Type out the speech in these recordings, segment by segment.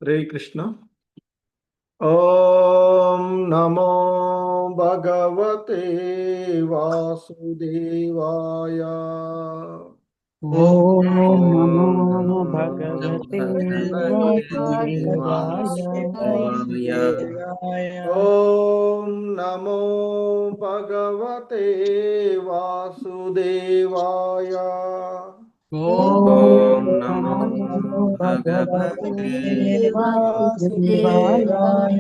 हरे कृष्ण। ओम नमो भगवते वासुदेवाय। ओम नमो नमो भगवते वासुदेवाय। ओम नमो भगवते वासुदेवाय। ओम नमो भगवते वासुदेवाय।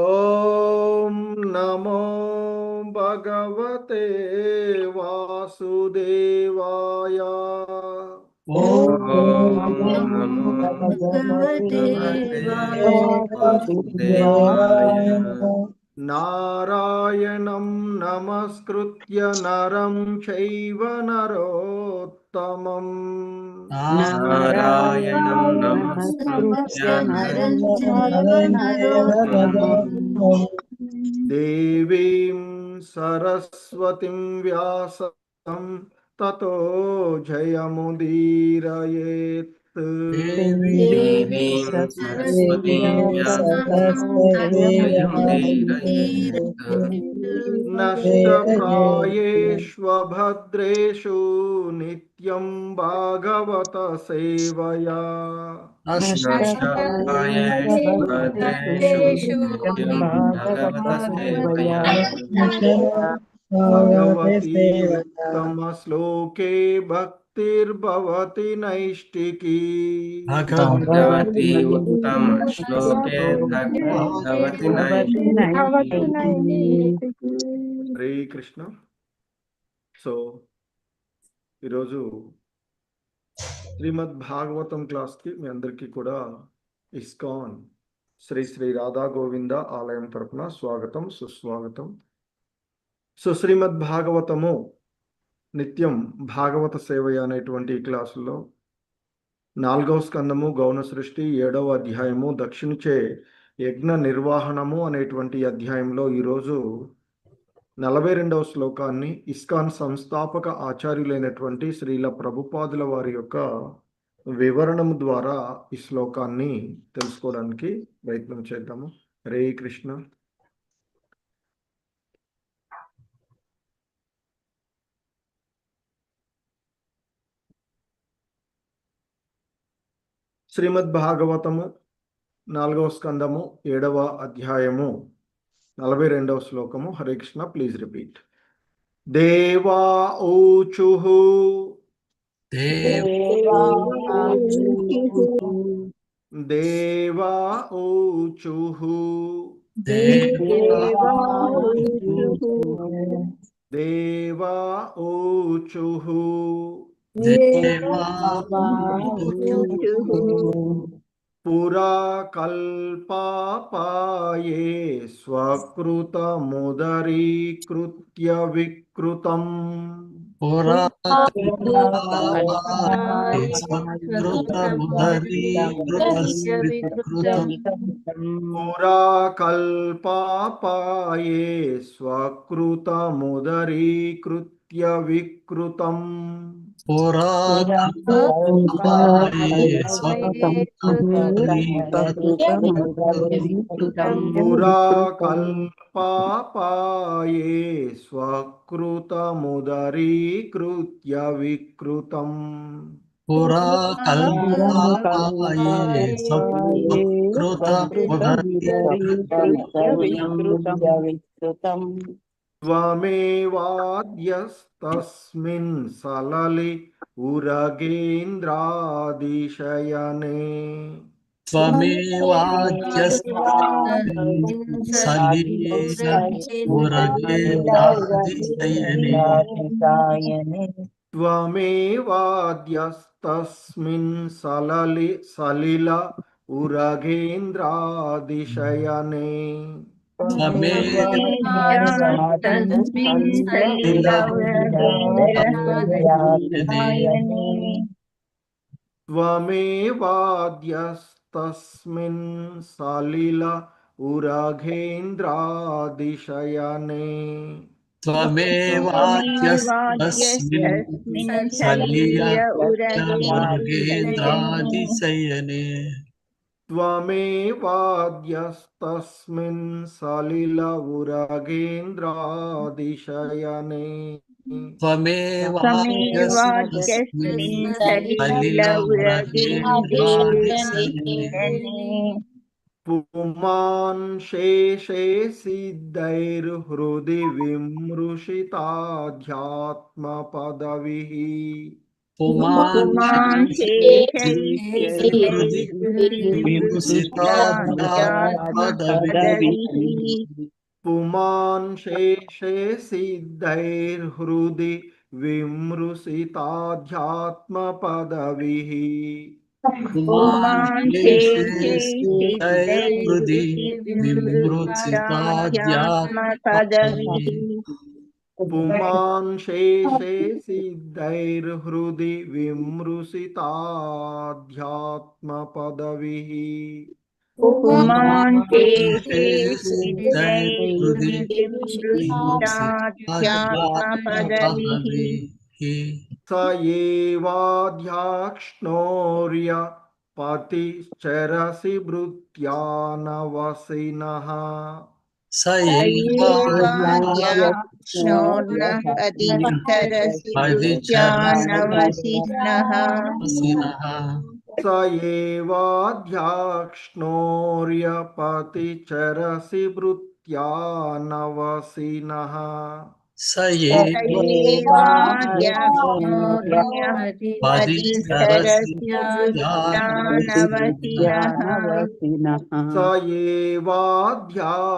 ओम नमो भगवते वासुदेवाय। ओम नमो भगवते वासुदेवाय। नारायणं नमस्कृत्य नरं चैव नरोत्तमम्। नारायणं नमस्कृत्य नरं चैव नरोत्तमम्। देवीं सरस्वतीं व्यासं ततो जयमुदीरयेत्। देवीं सरस्वतीं व्यासं ततो जयमुदीरयेत्। नष्टप्रायेष्वभद्रेषु नित्यं भागवत सेवया। नष्टप्रायेषु भद्रेषु नित्यं भगवत सेवया। भगवती उत्तमश्लोके भक्तिर्भवति नैष्टिकी। भगवती उत्तमश्लोके भक्तिर्भवति नैष्ठिकी। हरे कृष्ण। సో ఈరోజు శ్రీమద్ భాగవతం క్లాస్కి మీ అందరికీ కూడా ఇస్కాన్ శ్రీ శ్రీ రాధా గోవింద ఆలయం తరపున స్వాగతం సుస్వాగతం. సో శ్రీమద్ భాగవతము నిత్యం భాగవత సేవయ అనేటువంటి ఈ క్లాసులో 4వ స్కందము గౌణ సృష్టి 7వ అధ్యాయము దక్షిణచే యజ్ఞ నిర్వహణము అనేటువంటి అధ్యాయంలో ఈరోజు 42వ శ్లోకాన్ని ఇస్కాన్ సంస్థాపక ఆచార్యులైనటువంటి శ్రీల ప్రభుపాదుల వారి యొక్క వివరణము ద్వారా ఈ శ్లోకాన్ని తెలుసుకోవడానికి ప్రయత్నం చేద్దాము. హరే కృష్ణ. శ్రీమద్ భాగవతము 4వ స్కందము 7వ అధ్యాయము 42వ శ్లోకము. హరే కృష్ణ. Please repeat. దేవా ఊచుః దేవా దేవా ఊచుః దేవా దేవా ఊచుః దేవా పురా కల్పాపాయే స్వకృతముదరీకృత్య వికృతం. పురాకల్పాయే స్వకృతముదరీకృతం. పురా కల్పాపాయే స్వకృతముదరీకృత్య వికృతం. పురాకల్పాయే స్వకృతముదరీకృతం. పురా కల్పాపాయే స్వకృతముదరీకృత్య వికృతం. పురాకల్పాయే స్వకృతముదరీకృతం. త్వమేవాద్యస్తస్మిన్ సలలి ఉరగేంద్రాదిశయనే. త్వమేవాద్యస్తస్మిన్ సలీలమురగేంద్రాదిశయనే. త్వమేవాద్యస్తస్మిన్ సలిల ఉరగేంద్రాదిశయనే. త్వమేవాద్యస్తస్మిన్ సలిల ఉరగేంద్రాదిశయనే. త్వమేవాద్యస్తస్మిన్ సలీలమురగేంద్రాదిశయనే. त्वमेवाद्यस्तस्मिन् सलिल उरगेन्द्रादिशयने त्वमेवाद्यस्मिन् त्वमेवाद्यस्मिन् सलिलौरगेन्द्रेशयने पुमान् शेषे सिद्धैर्हृदि विमृशिताध्यात्मपदविः पुमान् हृदि शेषैर्हृदिविमृशिताध्यात्मपदविः पुमान् शेषे सिद्धैर्हृदि विमृशिताध्यात्मपदविः पुमान् शेषे हृदि सिद्धैर्हृदिविमृशिताध्यात्मपदविः पुमान् शेषे सिद्धैर्हृदि विमृशिताध्यात्मपदविः पुमान् शेषे हृदि सिद्धैर्हृदिविमृशिताध्यात्मपदविः स एवाध्याक्ष्णोर्य पतिश्चरसि भृत्यानवसिनः स एवाद्यक्ष्णोर्नः पतिच्छरसि भृत्यानवसिनः स एवाध्याक्ष्णोर्य पतिचरसि भृत्यानवसिनः स एवाद्यक्ष्णोर्यः पतिच्छरसि भृत्यानवसिनः स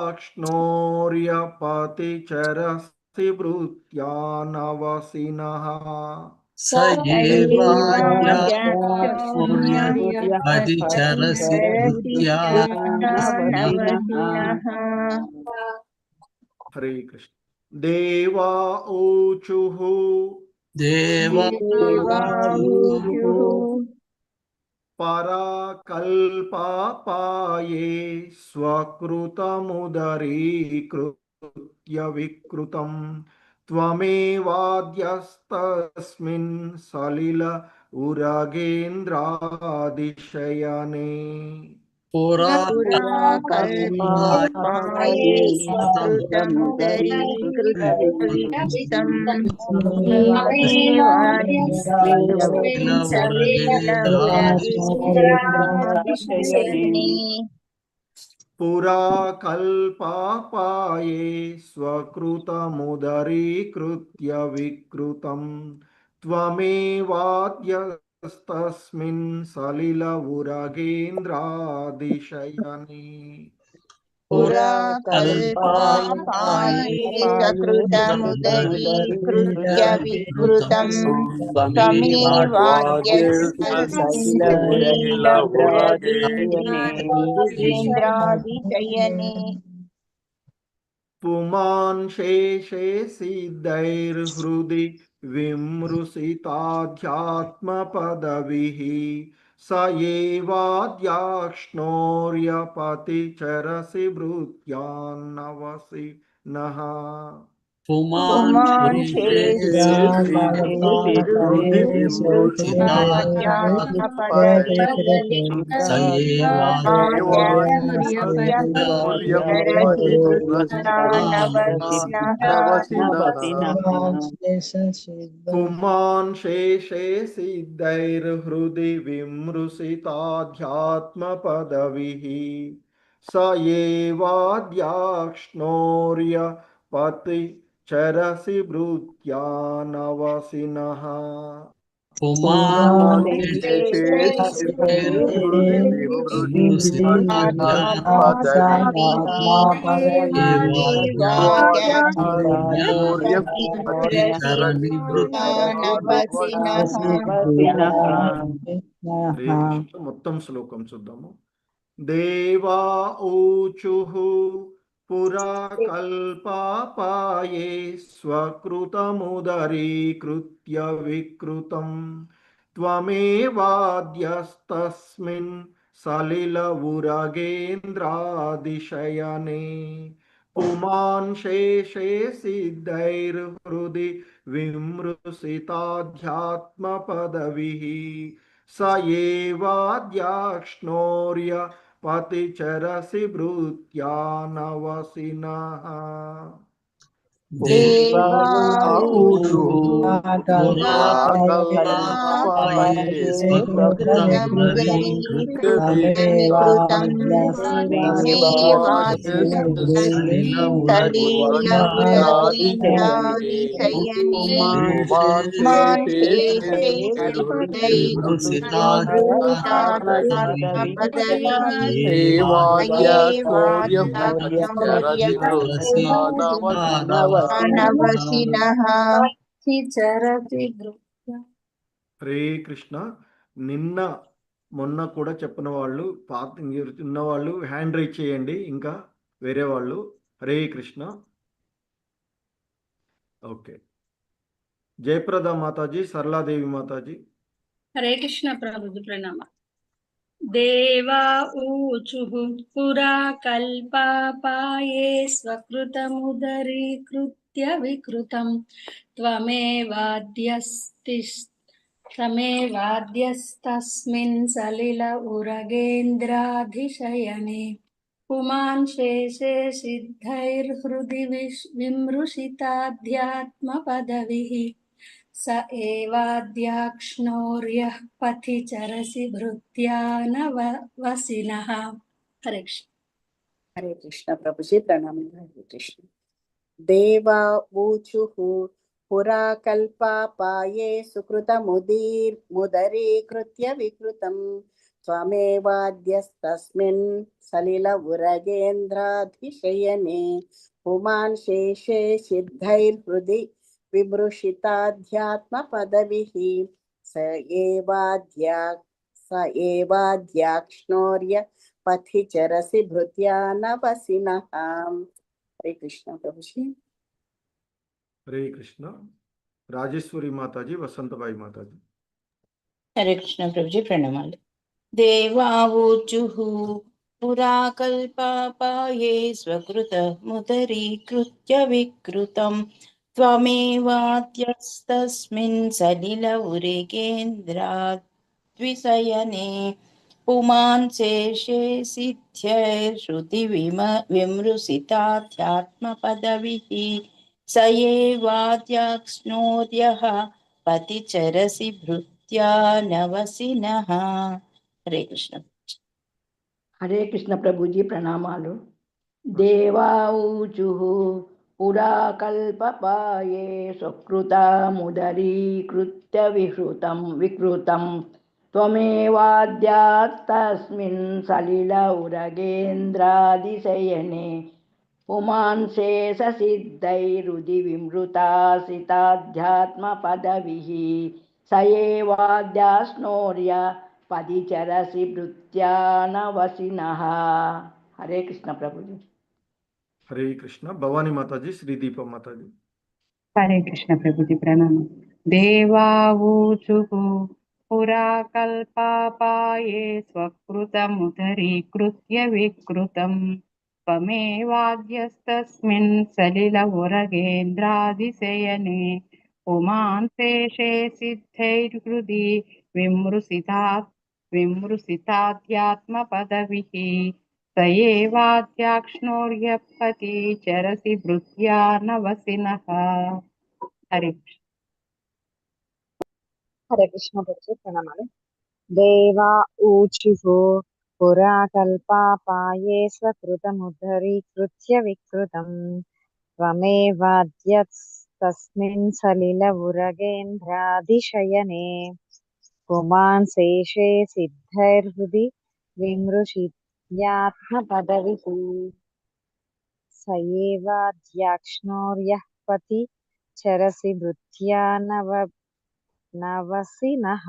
एवाध्याक्ष्णोर्य पतिचरसि भृत्यानवसिनः स एवाद्यक्ष्णोर्यः परिचरसि पतिच्छरसि भृत्यानवसिनः हरे कृष्ण देवा ऊचुः देवाऊचुः पराकल्पापाये स्वकृतमुदरीकृत्य विकृतं त्वमेवाद्यस्तस्मिन् सलिल उरगेन्द्रादिशयने पुरा पुराकल्पाये स्वकृतमुदरीकृत्य विकृतम् त्वमेवाद्यस्मिन् सलिलौरगेन्द्रादिशयने पुराकल्पापाये स्वकृतमुदरीकृत्य विकृतं त्वमेवाद्यस्तस्मिन् सलिल उरगेन्द्रादिशयने पुराकल्पाये स्वकृतमुदरीकृत्य विकृतम् त्वमेवाद्यस्तस्मिन् सलिलौरगेन्द्रादिशयने पुमान् शेषे सिद्धैर्हृदि विमृशिताध्यात्मपदविः स एवाद्याक्ष्णोर्यपतिचरसि भृत्यान्नवसि नः पुमान् शेषे हृदि विमृशिताध्यात्मपदविः एवाद्यक्ष्णोर्यः पतिच्छरसि भृत्यानवसिनः पुमान् शेषे सिद्धैर्हृदि विमृशिताध्यात्मपदविः स एवाद्याक्ष्णोर्य पतिचरसि भृत्यानवसिनः पुमान् शेषे चरणी भृत्यानवसिनः హరే కృష్ణ మొత్తం శ్లోకం చూద్దాము దేవా ఊచుః పురా కల్పాపాయే స్వకృతముదరీకృత్య వికృతం త్వమేవాద్యస్తస్మిన్ సలిల ఉరగేంద్రాదిశయనే పుమాన్ శేషే సిద్ధైర్హృది విమృశితాధ్యాత్మపదవిః స ఏవాద్యాక్ష్ణోర్య పతిచరసి భృత్యా నవసినః. దేవాఊచుః పురాకల్పాయే స్వకృతం వికృతం సలిల సలీలవురగేంద్రాదిశయనే మాన్ శేషే హరే కృష్ణ. నిన్న మొన్న కూడా చెప్పిన వాళ్ళు పాత ఉన్న వాళ్ళు హ్యాండ్ రైజ్ చేయండి. ఇంకా వేరే వాళ్ళు. హరే కృష్ణ. ఓకే. జయప్రద మాతాజీ, సరళాదేవి మాతాజీ. హరే కృష్ణ ప్రభుజీ ప్రణామ. దేవా ఊచుః పురా కల్పాపాయే స్వకృతముదరీకృత్య వికృతం త్వమేవాద్యస్తస్మిన్ సలిల ఉరగేంద్రాధిశయనే పుమాన్ శేషే సిద్ధైర్హృది విమృశితాధ్యాత్మపదవిః స ఏవాద్యాక్ష్ణోర్యః పథి చరసి భృత్యా నవసినః. హరే కృష్ణ. హరే కృష్ణ ప్రభుజీ ప్రణామం. హరే కృష్ణ. దేవా ఊచుః పురా కల్పాపాయే సుకృతముదరీకృత్య వికృతం త్వమేవాద్యస్తస్మిన్ సలిల ఉరగేంద్రాధిశయనే పుమాన్ శేషే సిద్ధైర్హృది విమృశితాధ్యాత్మపదవిః స ఏవాద్యాక్ష్ణోర్య పథి చరసి భృత్యా నవసినః. హరే కృష్ణ ప్రభుజీ. హరే కృష్ణ. రాజేశ్వరి మాతాజీ, వసంతబాయి మాతాజీ. హరే కృష్ణ ప్రభుజీ ప్రణామాలు. దేవాఊచుః పురా కల్పాపాయే స్వకృతముదరీకృత్య వికృతం త్వమేవాద్యస్తస్మిన్ సలిల ఉరగేంద్రాద్విశయనే పుమాన్ శేషే సిద్ధ్యైర్హృది విమృశితాధ్యాత్మపదవిః స ఏవాద్యాక్ష్ణోర్యః పతి చరసి భృత్యా నవసినః. హరే కృష్ణ. హరే కృష్ణ ప్రభుజీ ప్రణామాలు. దేవాఊచుః పురా కల్పపాయే స్వకృతముదరీకృత్య వికృతం త్వమేవాద్యస్తస్మిన్ సలిల ఉరగేంద్రాదిశయనే పుమాన్ శేష సిద్ధైరుది విమృతాసితాధ్యాత్మపదవిః స ఏవాద్యాక్ష్ణోర్య పది చరసి భృత్యా నవసినః. హరే కృష్ణ ప్రభుజీ. హరే కృష్ణ. భవానీ మాతాజీ, శ్రీదీప మాతాజీ. హరే కృష్ణ ప్రభుజీ ప్రణామం. దేవాఊచుః పురా కల్పాపాయే స్వకృతముదరీకృత్య వికృతం త్వమేవాద్యస్తస్మిన్ సలిల ఉరగేంద్రాదిశయనే పుమాన్ శేషే సిద్ధైర్హృది విమృశితాధ్యాత్మపదవిః స ఏవాద్యాక్ష్ణోర్య పతి చరసి భృత్యా నవసినః. హరే కృష్ణ. హరే కృష్ణ ప్రభుజీ ప్రణామాలు. దేవా ఊచుః పురా కల్పాపాయే స్వకృతముదరీకృత్య వికృతం త్వమేవాద్యస్తస్మిన్ సలిల ఉరగేంద్రాదిశయనే పుమాన్ శేషే సిద్ధైర్హృది విమృశిత్యాత్మపదవిః స ఏవాద్యాక్ష్ణోర్యః పతి చరసి భృత్యా నవసినః.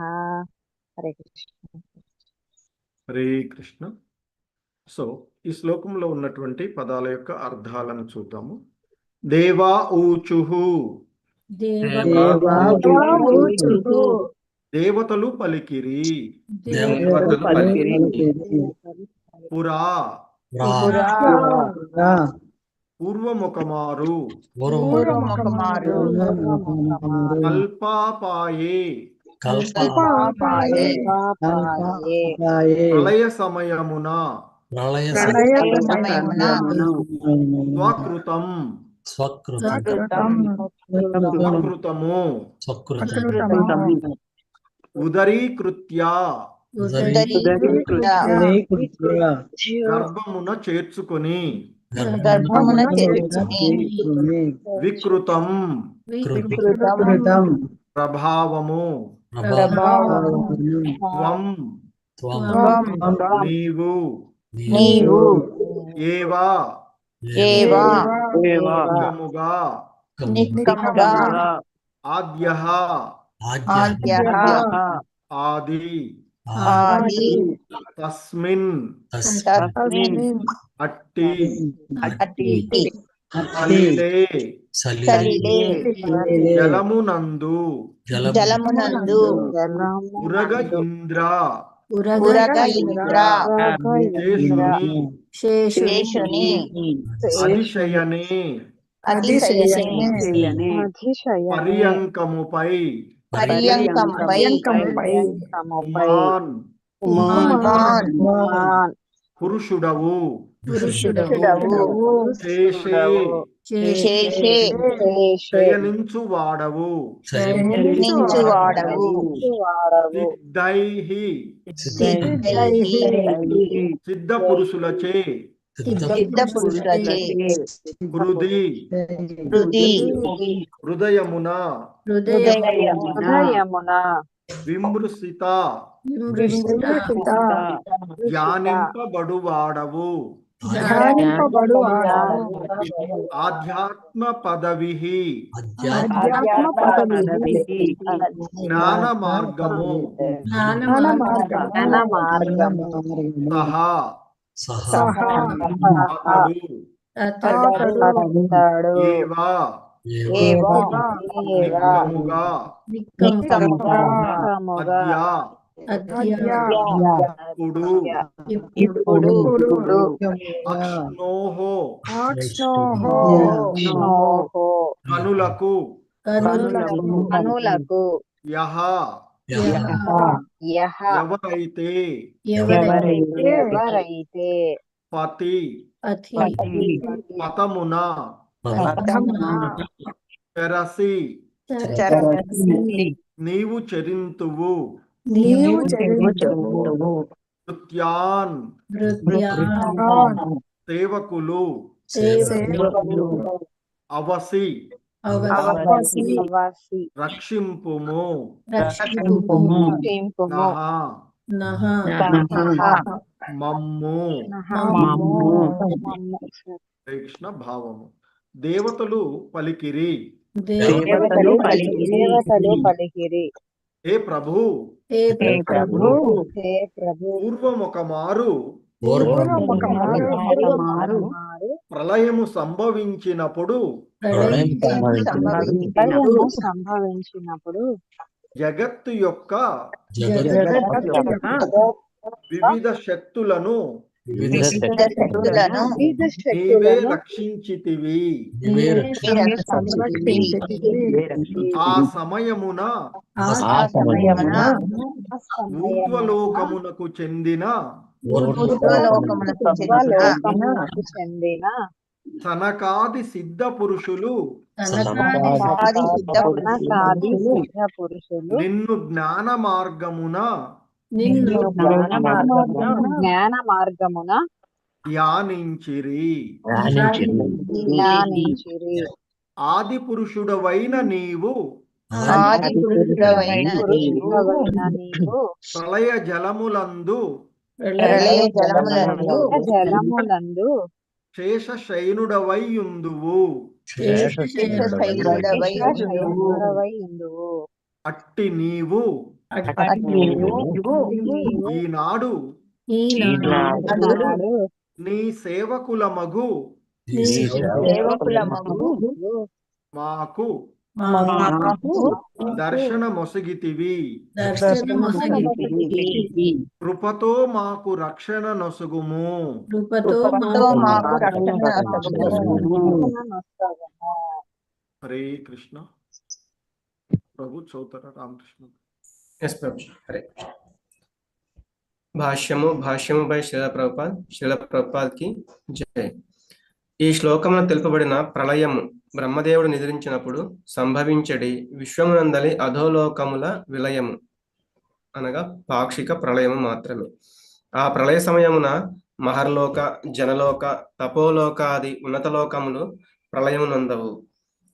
హరే కృష్ణ. హరే కృష్ణ. సో ఈ శ్లోకంలో ఉన్నటువంటి పదాల యొక్క అర్థాలను చూద్దాము. దేవా ఊచుః, దేవతలు పలికిరి. పురా, పూర్వముఖమారు. కల్పాపాయే, కల్పాపాయే ప్రళయ సమయమున స్వకృతం స్వకృతము ఉదరీకృత్య గర్భమున చేర్చుకొని వికృతం ప్రభావము త్వం నీవు ఏవా నిక్కముగా ఆద్యః ఆది తస్మిన్ అట్టి సలిలే జలమునందు ఉరగ ఇంద్ర శేషుని అతిశయనే పర్యంకముపై పురుషుడవు శయనించువాడవు సిద్ధ పురుషులచే హృదయమున విమృశిత ధ్యానింపబడువాడవు ఆధ్యాత్మ పదవి జ్ఞాన మార్గము సహా అతడు ఇప్పుడు కనులకు ఎవరైతే పతి పతమున చెరసి నీవు చరింతువు నృత్యాన్ సేవకులు అవసి రక్షింపుము మమ్ము కృష్ణ భావము దేవతలు పలికిరి హే ప్రభు పూర్వమొక మారు ప్రళయము సంభవించినప్పుడు జగత్తు యొక్క వివిధ శక్తులను నీవే రక్షించితివి. ఆ సమయమున ఊర్ధ్వలోకమునకు చెందిన సనకాది సిద్ధ పురుషులు నిన్ను జ్ఞాన మార్గమున ధ్యానించిరి. ఆది పురుషుడవైన నీవు ప్రళయ జలములందు శేషశయనుడవైయుందువు. అట్టి నీవు ఈనాడు నీ సేవకులమగు మాకు దర్శనమొసగితివి. కృపతో మాకు రక్షణ నొసగుము. హరే కృష్ణ. ప్రభు చౌతర రామకృష్ణ. ఎస్ ప్రభు. హరే కృష్ణ. భాష్యముపై శ్రీల ప్రభుపాద్కి జయ. ఈ శ్లోకంలో తెలుపబడిన ప్రళయము బ్రహ్మదేవుడు నిద్రించినప్పుడు సంభవించడి విశ్వమునందలి అధోలోకముల విలయము అనగా పాక్షిక ప్రళయము మాత్రమే. ఆ ప్రళయ సమయమున మహర్లోక, జనలోక, తపోలోకాది ఉన్నతలోకములు ప్రళయమునందవు.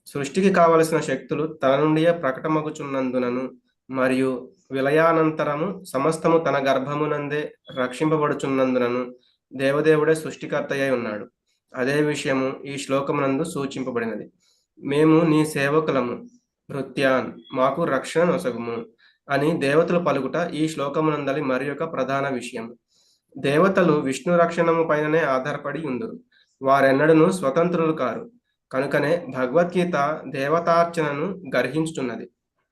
సృష్టికి కావలసిన శక్తులు తన నుండియే ప్రకటమగుచున్నందునను మరియు విలయానంతరము సమస్తము తన గర్భమునందే రక్షింపబడుచున్నందునను దేవదేవుడే సృష్టికర్తయ్య ఉన్నాడు. అదే విషయము ఈ శ్లోకమునందు సూచింపబడినది. మేము నీ సేవకులము, భృత్యాన్, మాకు రక్షణ నొసగుము అని దేవతలు పలుకుట ఈ శ్లోకమునందలి మరి యొక్క ప్రధాన విషయం. దేవతలు విష్ణు రక్షణము పైననే ఆధారపడి ఉందురు. వారెన్నడను స్వతంత్రులు కారు. కనుకనే భగవద్గీత దేవతార్చనను గర్హించుతున్నది.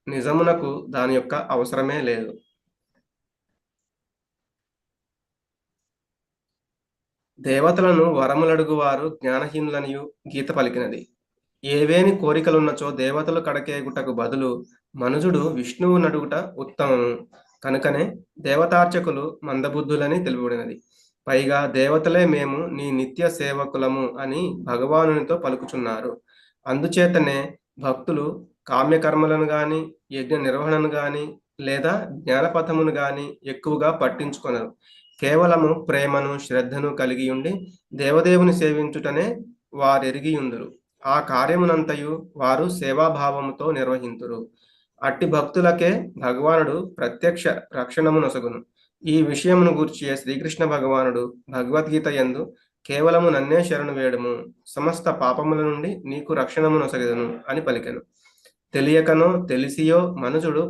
నిజమునకు దాని యొక్క అవసరమే లేదు. దేవతలను వరములడుగువారు జ్ఞానహీనులనియు గీత పలికినది. ఏవేని కోరికలున్నచో దేవతలు కడకేగుటకు బదులు మనుజుడు విష్ణువు నడుగుట ఉత్తమము. కనుకనే దేవతార్చకులు మందబుద్ధులని తెలుపబడినది. పైగా దేవతలే మేము నీ నిత్య సేవకులము అని భగవానునితో పలుకుచున్నారు. అందుచేతనే భక్తులు కామ్యకర్మలను గాని, యజ్ఞ నిర్వహణను గాని లేదా జ్ఞానపథమును గాని ఎక్కువగా పట్టించుకొనరు. కేవలము ప్రేమను, శ్రద్ధను కలిగి ఉండి దేవదేవుని సేవించుటనే వారెరిగి ఉందురు. ఆ కార్యమునంతయు వారు సేవాభావముతో నిర్వహింతురు. అట్టి భక్తులకే భగవానుడు ప్రత్యక్ష రక్షణమునొసగును. ఈ విషయమును గూర్చి శ్రీకృష్ణ భగవానుడు భగవద్గీత యందు కేవలము నన్నే శరణు వేడుము, సమస్త పాపముల నుండి నీకు రక్షణమునొసగెదను అని పలికెను. తెలియకనో తెలిసియో మనుజుడు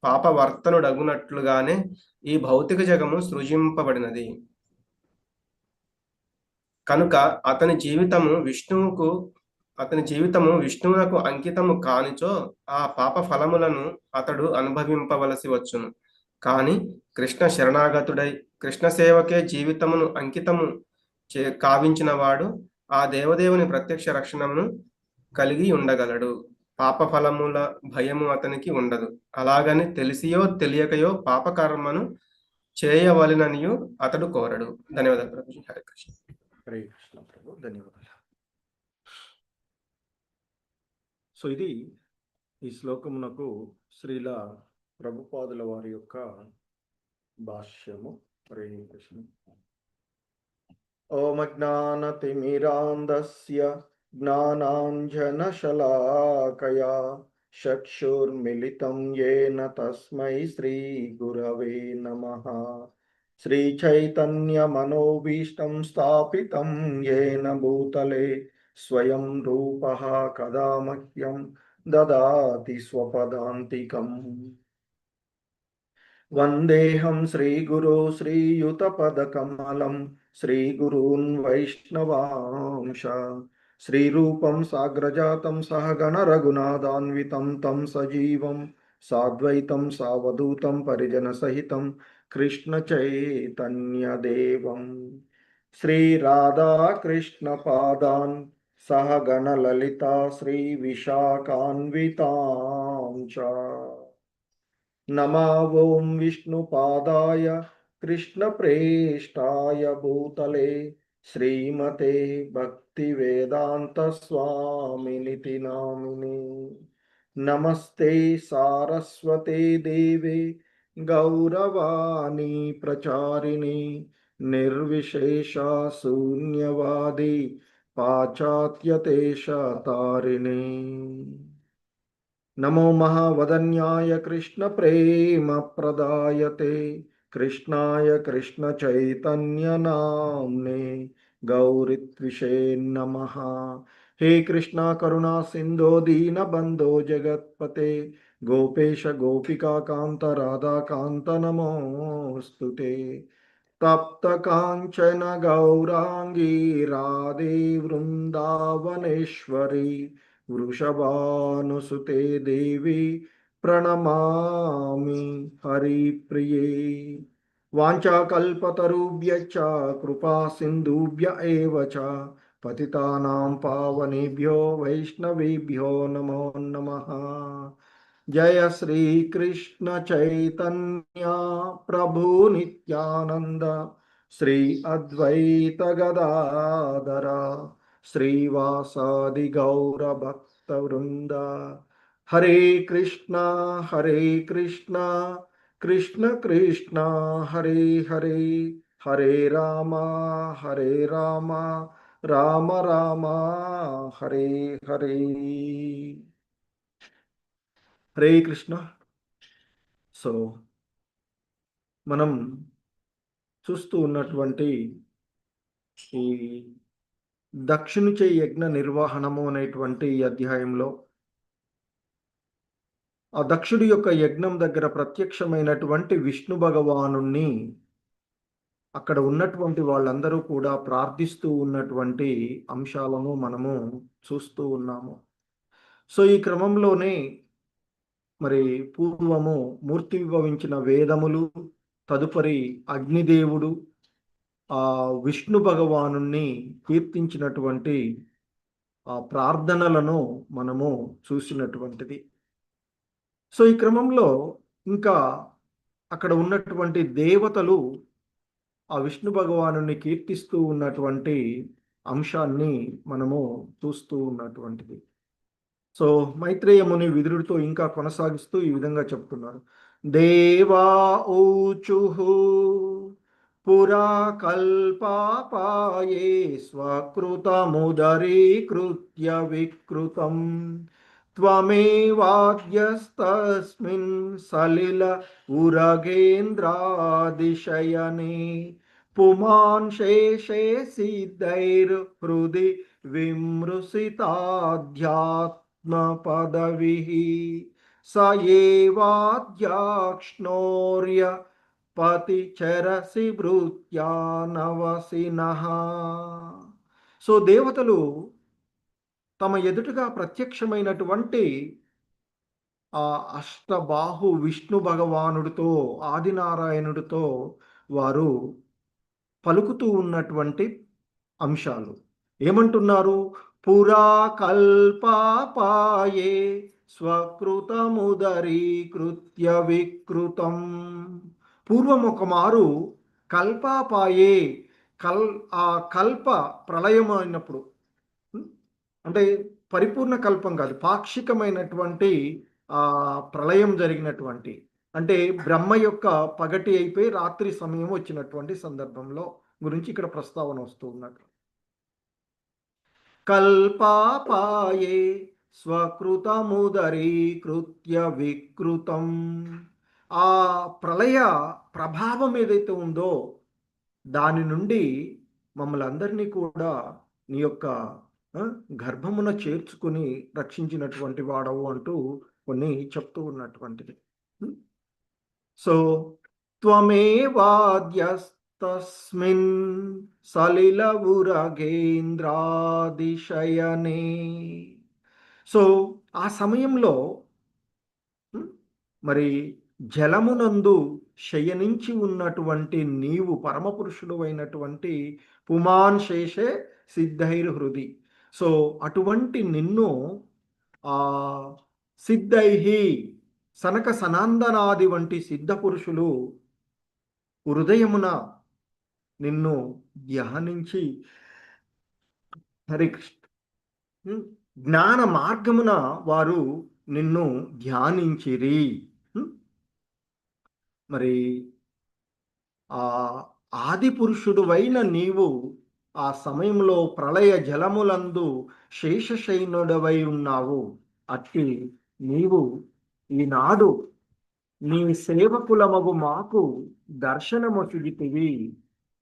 పాపవర్తనుడగునట్లుగానే ఈ భౌతిక జగము సృజింపబడినది. కనుక అతని జీవితము విష్ణువునకు అంకితము కానిచో ఆ పాప ఫలములను అతడు అనుభవింపవలసి వచ్చును. కాని కృష్ణ శరణాగతుడై కృష్ణ సేవకే జీవితమును అంకితము కావించిన వాడు ఆ దేవదేవుని ప్రత్యక్ష రక్షణను కలిగి ఉండగలడు. పాప ఫలముల భయము అతనికి ఉండదు. అలాగని తెలిసియో తెలియకయో పాపకర్మను చేయవలెననియు అతడు కోరడు. ధన్యవాదాలు ప్రభుజీ. హరే కృష్ణ. హరే కృష్ణ ప్రభు, ధన్యవాదాలు. సో ఇది ఈ శ్లోకమునకు శ్రీల ప్రభుపాదుల వారి యొక్క భాష్యము. హరే కృష్ణ. ఓం అజ్ఞానతిమిరాంధస్య జ్ఞానాంజనశలాకయా చక్షుర్మిలితం యేన తస్మై శ్రీ గురవే నమః. శ్రీచైతన్యమనోభీష్టం స్థాపితం యేన భూతలే స్వయం రూపః కదా మహ్యం దదాతి స్వపదాంతికం. వందేహం శ్రీగురో శ్రీయుతపదకమలం శ్రీగురూన్ వైష్ణవాంశ. శ్రీరూపం సాగ్రజాతం సహగణ రఘునాథాన్వితం తం సజీవం సాద్వైతం సావధూతం పరిజన సహితం కృష్ణ చైతన్యదేవం. శ్రీరాధాకృష్ణ పాదాన్ సహగణ లలితా శ్రీ విశాఖాన్వితాం చ. నమో ఓం విష్ణుపాదాయ కృష్ణప్రేష్టాయ భూతలే శ్రీమతే భక్తివేదాంత స్వామినితి నామినే. నమస్తే సారస్వతే దేవే గౌరవాణి ప్రచారిణి నిర్విశేష శూన్యవాది పాశ్చాత్యదేశతారిణి. నమో మహావదన్యాయ కృష్ణ ప్రేమ ప్రదాయతే కృష్ణాయ కృష్ణ చైతన్య నామ్నే గౌరిత్విషే నమః. హే కృష్ణ కరుణా సింధో దీనబంధో జగత్పతే గోపేశ గోపికా కాంత రాధాకాంత నమోస్తుతే. తప్త కాంచన గౌరాంగీ రాధే వృందావనేశ్వరి వృషభానుసుతే దేవి ప్రణమామి హరిప్రియే. వాంఛాకల్పతరుభ్యశ్చ కృపా సింధుభ్య ఏవ చ పతితానాం పావనేభ్యో వైష్ణవేభ్యో నమో నమః. జయ శ్రీకృష్ణ చైతన్య ప్రభు నిత్యానంద శ్రీ అద్వైత గదాధర శ్రీవాసాది గౌర భక్త వృంద. హరే కృష్ణ కృష్ణ కృష్ణ హరే హరే, హరే రామ రామ రామ హరే హరే. హరే కృష్ణ. సో మనం చూస్తూ ఉన్నటువంటి ఈ దక్షిణుచే యజ్ఞ నిర్వహణము అనేటువంటి ఈ అధ్యాయంలో ఆ దక్షుడి యొక్క యజ్ఞం దగ్గర ప్రత్యక్షమైనటువంటి విష్ణు భగవానుణ్ణి అక్కడ ఉన్నటువంటి వాళ్ళందరూ కూడా ప్రార్థిస్తూ ఉన్నటువంటి అంశాలను మనము చూస్తూ ఉన్నాము. సో ఈ క్రమంలోనే మరి పూర్వము మూర్తి విభవించిన వేదములు, తదుపరి అగ్నిదేవుడు ఆ విష్ణు భగవానుణ్ణి కీర్తించినటువంటి ఆ ప్రార్థనలను మనము చూసినటువంటిది. సో ఈ క్రమంలో ఇంకా అక్కడ ఉన్నటువంటి దేవతలు ఆ విష్ణు భగవానుని కీర్తిస్తూ ఉన్నటువంటి అంశాన్ని మనము చూస్తూ ఉన్నటువంటిది. సో మైత్రేయ ముని విదురుడితో ఇంకా కొనసాగిస్తూ ఈ విధంగా చెప్తున్నారు. దేవా ఊచుః పురా కల్పాపాయే స్వకృతముదరీకృత్య వికృతం త్వమేవాద్యస్తస్మిన్ సలిల ఉరగేంద్రాదిశయనే పుమాన్ శేషే సిద్ధైర్హృది విమృశితాధ్యాత్మ పదవిః స ఏవాధ్యాక్ష్ణోర్య పతి చరసి భృత్యా నవసినః. సో దేవతలు తమ ఎదుటగా ప్రత్యక్షమైనటువంటి ఆ అష్టబాహు విష్ణు భగవానుడితో, ఆదినారాయణుడితో వారు పలుకుతూ ఉన్నటువంటి అంశాలు ఏమంటున్నారు? పురా కల్పాపాయే స్వకృతముదరీకృత్య వికృతం. పూర్వం ఒక మారు కల్పాపాయే ఆ కల్ప ప్రళయం అయినప్పుడు, అంటే పరిపూర్ణ కల్పం కాదు, పాక్షికమైనటువంటి ఆ ప్రళయం జరిగినటువంటి, అంటే బ్రహ్మ యొక్క పగటి అయిపోయి రాత్రి సమయం వచ్చినటువంటి సందర్భంలో గురించి ఇక్కడ ప్రస్తావన వస్తూ ఉన్నట్టు. కల్పాపాయే స్వకృతముదరీకృత్య వికృతం. ఆ ప్రళయ ప్రభావం ఏదైతే ఉందో దాని నుండి మమ్మల్ని అందరినీ కూడా నీ యొక్క గర్భమున చేర్చుకుని రక్షించినటువంటి వాడవు అంటూ కొన్ని చెప్తూ ఉన్నటువంటిది. సో త్వమేవాద్యస్తస్మిన్ సలిల ఉరగేంద్రాదిశయనే. సో ఆ సమయంలో మరి జలమునందు శయనించి ఉన్నటువంటి నీవు పరమపురుషుడు అయినటువంటి పుమాన్ శేషే సిద్ధైర్హృది. సో అటువంటి నిన్ను ఆ సిద్ధైహి సనక సనాందనాది వంటి సిద్ధ పురుషులు హృదయమున నిన్ను ధ్యానించి హరికృష్ణ జ్ఞాన మార్గమున వారు నిన్ను ధ్యానించిరి. మరి ఆ ఆది పురుషుడువైన నీవు ఆ సమయంలో ప్రళయ జలములందు శేషశయనుడవై ఉన్నావు. అట్టి నీవు ఈనాడు నీ సేవకులమగు మాకు దర్శనమొసగితివి,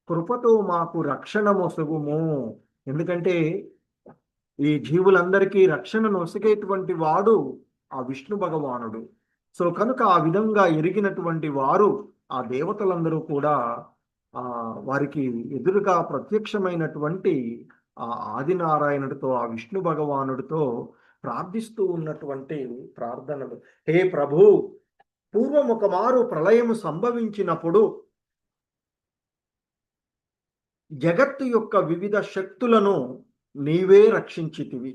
కృపతో మాకు రక్షణమొసగుము. ఎందుకంటే ఈ జీవులందరికీ రక్షణను ఒసగేటువంటి వాడు ఆ విష్ణు భగవానుడు. సో కనుక ఆ విధంగా ఎరిగినటువంటి వారు ఆ దేవతలందరూ కూడా వారికి ఎదురుగా ప్రత్యక్షమైనటువంటి ఆ ఆదినారాయణుడితో, ఆ విష్ణు భగవానుడితో ప్రార్థిస్తూ ఉన్నటువంటి ప్రార్థనలు. హే ప్రభు, పూర్వం ఒక మారు ప్రళయము సంభవించినప్పుడు జగత్తు యొక్క వివిధ శక్తులను నీవే రక్షించితివి.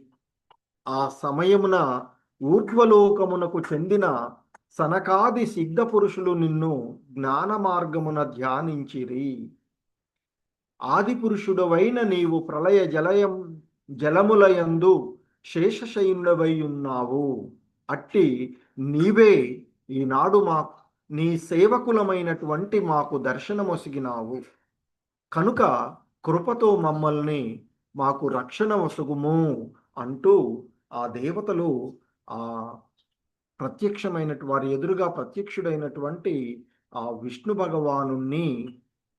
ఆ సమయమున ఊర్ధ్వలోకమునకు చెందిన సనకాది సిద్ధ పురుషులు నిన్ను జ్ఞాన మార్గమున ధ్యానించిరి. ఆది పురుషుడవైన నీవు ప్రళయ జలములయందు శేషశయనుడవై ఉన్నావు. అట్టి నీవే ఈనాడు నీ సేవకులమైనటువంటి మాకు దర్శనమొసిగినావు కనుక కృపతో మమ్మల్ని మాకు రక్షణ వసుగుము అంటూ ఆ దేవతలు ఆ వారి ఎదురుగా ప్రత్యక్షుడైనటువంటి ఆ విష్ణు భగవానుణ్ణి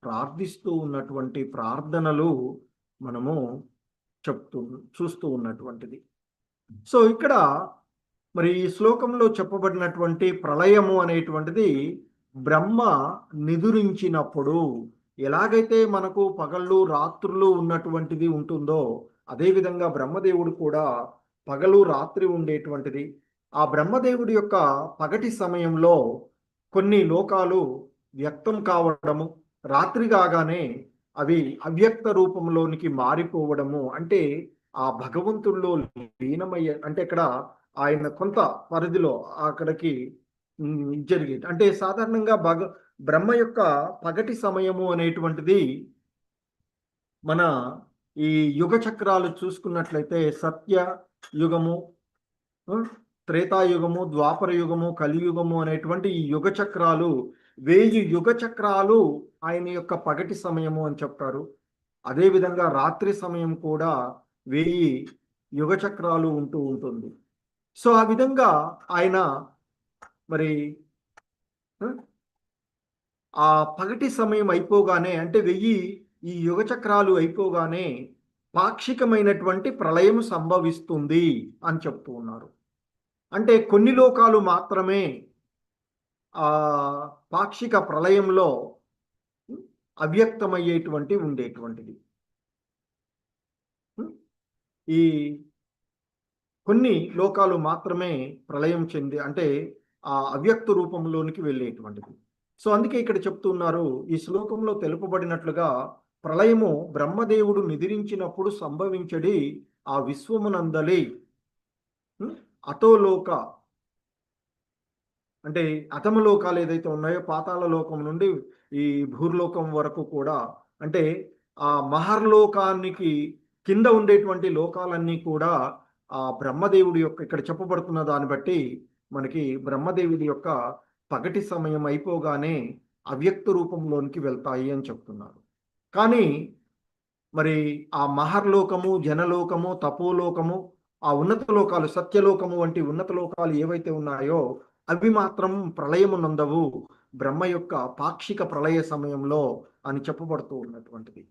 ప్రార్థిస్తూ ఉన్నటువంటి ప్రార్థనలు మనము చూస్తూ ఉన్నటువంటిది. సో ఇక్కడ మరి ఈ శ్లోకంలో చెప్పబడినటువంటి ప్రళయము అనేటువంటిది బ్రహ్మ నిదురించినప్పుడు ఎలాగైతే మనకు పగళ్ళు రాత్రులు ఉన్నటువంటిది ఉంటుందో అదేవిధంగా బ్రహ్మదేవుడు కూడా పగలు రాత్రి ఉండేటువంటిది. ఆ బ్రహ్మదేవుడి యొక్క పగటి సమయంలో కొన్ని లోకాలు వ్యక్తం కావడము, రాత్రి కాగానే అవి అవ్యక్త రూపంలోనికి మారిపోవడము, అంటే ఆ భగవంతుల్లో లీనమయ్యే, అంటే ఇక్కడ ఆయన కొంత పరిధిలో అక్కడికి జరిగేది. అంటే సాధారణంగా బ్రహ్మ యొక్క పగటి సమయము అనేటువంటిది మన ఈ యుగ చక్రాలు చూసుకున్నట్లయితే సత్య యుగము, త్రేతాయుగము, ద్వాపర యుగము, కలియుగము అనేటువంటి ఈ యుగ చక్రాలు 1000 యుగ చక్రాలు ఆయన యొక్క పగటి సమయము అని చెప్తారు. అదేవిధంగా రాత్రి సమయం కూడా 1000 యుగ చక్రాలు ఉంటూ ఉంటుంది. సో ఆ విధంగా ఆయన మరి ఆ పగటి సమయం అయిపోగానే, అంటే 1000 ఈ యుగ చక్రాలు అయిపోగానే పాక్షికమైనటువంటి ప్రళయం సంభవిస్తుంది అని చెప్తూ ఉన్నారు. అంటే కొన్ని లోకాలు మాత్రమే ఆ పాక్షిక ప్రళయంలో అవ్యక్తమయ్యేటువంటి ఉండేటువంటిది. ఈ కొన్ని లోకాలు మాత్రమే ప్రళయం చెంది, అంటే ఆ అవ్యక్త రూపంలోనికి వెళ్ళేటువంటిది. సో అందుకే ఇక్కడ చెప్తున్నారు, ఈ శ్లోకంలో తెలుపబడినట్లుగా ప్రళయము బ్రహ్మదేవుడు నిద్రించినప్పుడు సంభవించడి ఆ విశ్వమునందలి అతోలోక, అంటే అతమ లోకాలు ఏదైతే ఉన్నాయో పాతాళ లోకం నుండి ఈ భూర్లోకం వరకు కూడా, అంటే ఆ మహర్లోకానికి కింద ఉండేటువంటి లోకాలన్నీ కూడా ఆ బ్రహ్మదేవుడి యొక్క, ఇక్కడ చెప్పబడుతున్న దాన్ని బట్టి మనకి బ్రహ్మదేవుడి యొక్క పగటి సమయం అయిపోగానే అవ్యక్త రూపంలోనికి వెళ్తాయి అని చెప్తున్నారు. కానీ మరి ఆ మహర్లోకము, జనలోకము, తపోలోకము, ఆ ఉన్నత లోకాలు, సత్యలోకము వంటి ఉన్నత లోకాలు ఏవైతే ఉన్నాయో అవి మాత్రం ప్రళయము నందవు బ్రహ్మ యొక్క పాక్షిక ప్రళయ సమయంలో అని చెప్పబడుతూ ఉన్నటువంటిది.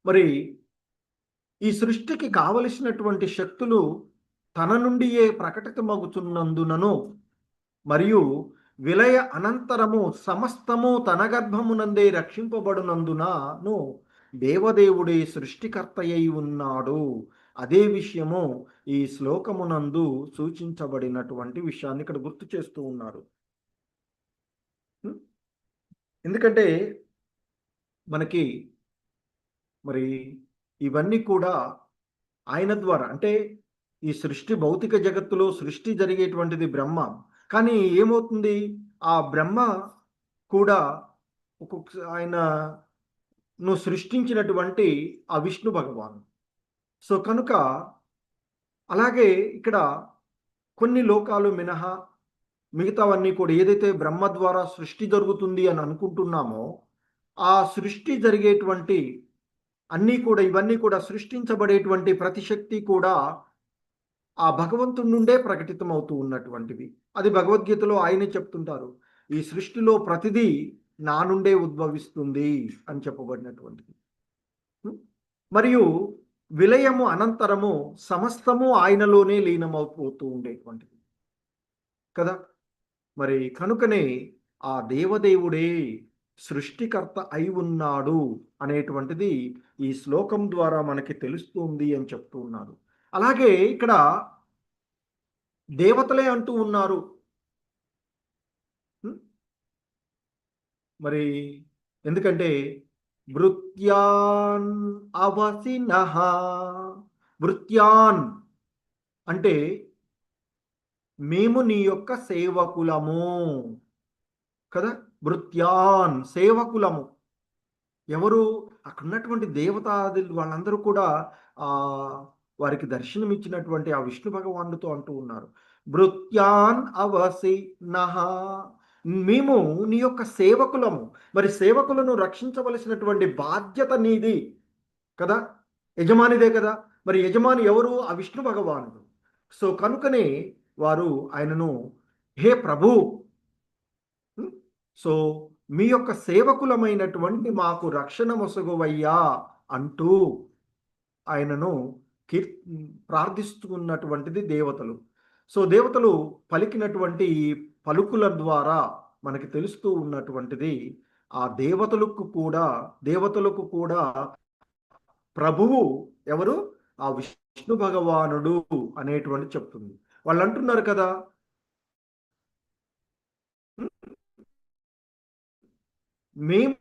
మరి ఈ సృష్టికి కావలసినటువంటి శక్తులు తన నుండియే ప్రకటితమగుతున్నందునను మరియు విలయ అనంతరము సమస్తము తన గర్భమునందే రక్షింపబడునందునను దేవదేవుడే సృష్టికర్తయ్యి ఉన్నాడు. అదే విషయము ఈ శ్లోకమునందు సూచించబడినటువంటి విషయాన్ని ఇక్కడ గుర్తు చేస్తూ ఉన్నారు. ఎందుకంటే మనకి మరి ఇవన్నీ కూడా ఆయన ద్వారా, అంటే ఈ సృష్టి భౌతిక జగత్తులో సృష్టి జరిగేటువంటిది బ్రహ్మ, కానీ ఏమవుతుంది, ఆ బ్రహ్మ కూడా ఆయనను సృష్టించినటువంటి ఆ విష్ణు భగవాను. సో కనుక అలాగే ఇక్కడ కొన్ని లోకాలు మినహా మిగతావన్నీ కూడా ఏదైతే బ్రహ్మ ద్వారా సృష్టి జరుగుతుంది అని అనుకుంటున్నామో ఆ సృష్టి జరిగేటువంటి అన్నీ కూడా, ఇవన్నీ కూడా సృష్టించబడేటువంటి ప్రతి శక్తి కూడా ఆ భగవంతుడి నుండే ప్రకటితం అవుతూ ఉన్నటువంటివి. అది భగవద్గీతలో ఆయనే చెప్తుంటారు, ఈ సృష్టిలో ప్రతిదీ నా నుండే ఉద్భవిస్తుంది అని చెప్పబడినటువంటిది. మరియు విలయము అనంతరము సమస్తము ఆయనలోనే లీనమైపోతూ ఉండేటువంటిది కదా. మరి కనుకనే ఆ దేవదేవుడే సృష్టికర్త అయి ఉన్నాడు అనేటువంటిది ఈ శ్లోకం ద్వారా మనకి తెలుస్తుంది అని చెప్తూ ఉన్నారు. అలాగే ఇక్కడ దేవతలే అంటూ ఉన్నారు. మరి ఎందుకంటే భృత్యాన్ అవసినః, భృత్యాన్ అంటే మేము నీ యొక్క సేవకులము కదా. భృత్యాన్ సేవకులము. ఎవరు అక్కడ ఉన్నటువంటి దేవతాదులు వాళ్ళందరూ కూడా ఆ వారికి దర్శనమిచ్చినటువంటి ఆ విష్ణు భగవానుడితో అంటూ ఉన్నారు, భృత్యాన్ అవసి నహ, మేము నీ యొక్క సేవకులము. మరి సేవకులను రక్షించవలసినటువంటి బాధ్యత నీది కదా, యజమానిదే కదా. మరి యజమాని ఎవరు? ఆ విష్ణు భగవానుడు. సో కనుకనే వారు ఆయనను హే ప్రభు, సో మీ యొక్క సేవకులమైనటువంటి మాకు రక్షణ మొసగువయ్యా అంటూ ఆయనను ప్రార్థిస్తున్నటువంటిది దేవతలు. సో దేవతలు పలికినటువంటి ఈ పలుకుల ద్వారా మనకి తెలుస్తూ ఉన్నటువంటిది ఆ దేవతలకు కూడా ప్రభువు ఎవరు? ఆ విష్ణు భగవానుడు అనేటువంటి చెప్తుంది. వాళ్ళు అంటున్నారు కదా, మేము